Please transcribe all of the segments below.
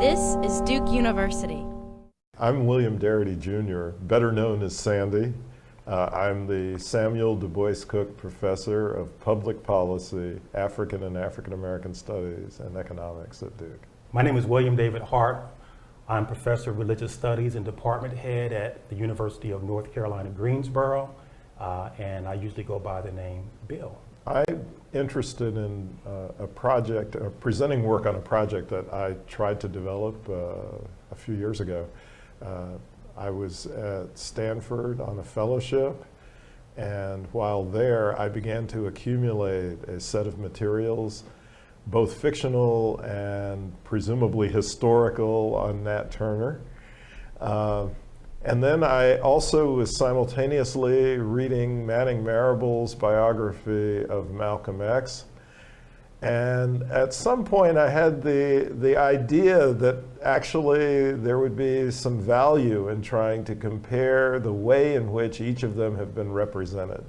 This is Duke University. I'm William Darity, Jr., better known as Sandy. I'm the Samuel Du Bois Cook Professor of Public Policy, African and African American Studies, and Economics at Duke. My name is William David Hart. I'm Professor of Religious Studies and Department Head at the University of North Carolina, Greensboro, and I usually go by the name Bill. I'm interested in a project, presenting work on a project that I tried to develop a few years ago. I was at Stanford on a fellowship, and while there I began to accumulate a set of materials, both fictional and presumably historical, on Nat Turner. And then I also was simultaneously reading Manning Marable's biography of Malcolm X. And at some point I had the idea that actually there would be some value in trying to compare the way in which each of them have been represented.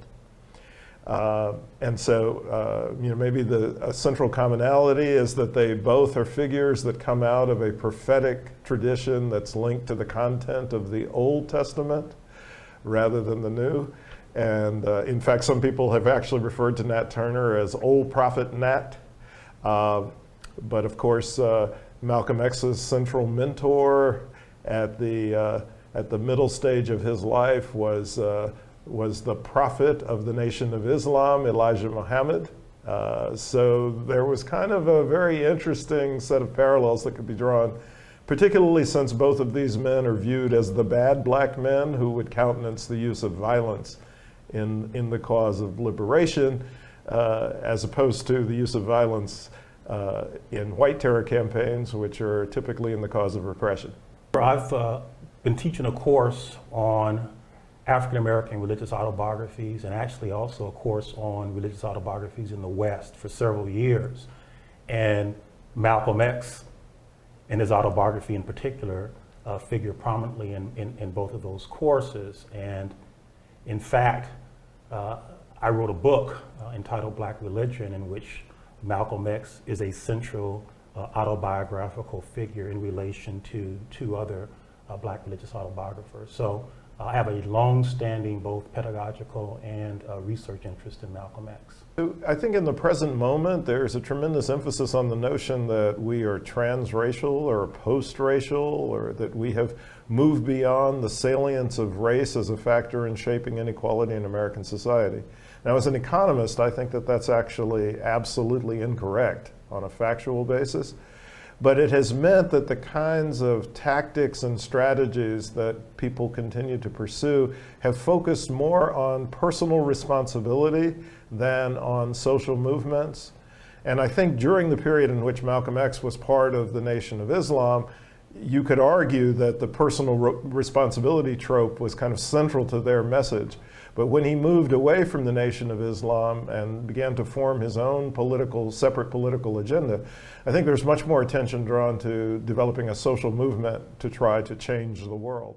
And so, maybe a central commonality is that they both are figures that come out of a prophetic tradition that's linked to the content of the Old Testament rather than the New. And in fact, some people have actually referred to Nat Turner as Old Prophet Nat. But of course, Malcolm X's central mentor at the middle stage of his life was the prophet of the Nation of Islam, Elijah Muhammad. So there was kind of a very interesting set of parallels that could be drawn, particularly since both of these men are viewed as the bad black men who would countenance the use of violence in the cause of liberation, as opposed to the use of violence in white terror campaigns, which are typically in the cause of repression. I've been teaching a course on African American religious autobiographies, and actually also a course on religious autobiographies in the West for several years. And Malcolm X and his autobiography in particular figure prominently in both of those courses. And in fact, I wrote a book entitled Black Religion, in which Malcolm X is a central autobiographical figure in relation to two other black religious autobiographers. So I have a long-standing both pedagogical and research interest in Malcolm X. I think in the present moment, there's a tremendous emphasis on the notion that we are transracial or post-racial, or that we have moved beyond the salience of race as a factor in shaping inequality in American society. Now, as an economist, I think that that's actually absolutely incorrect on a factual basis. But it has meant that the kinds of tactics and strategies that people continue to pursue have focused more on personal responsibility than on social movements. And I think during the period in which Malcolm X was part of the Nation of Islam, you could argue that the personal responsibility trope was kind of central to their message. But when he moved away from the Nation of Islam and began to form his own separate political agenda, I think there's much more attention drawn to developing a social movement to try to change the world.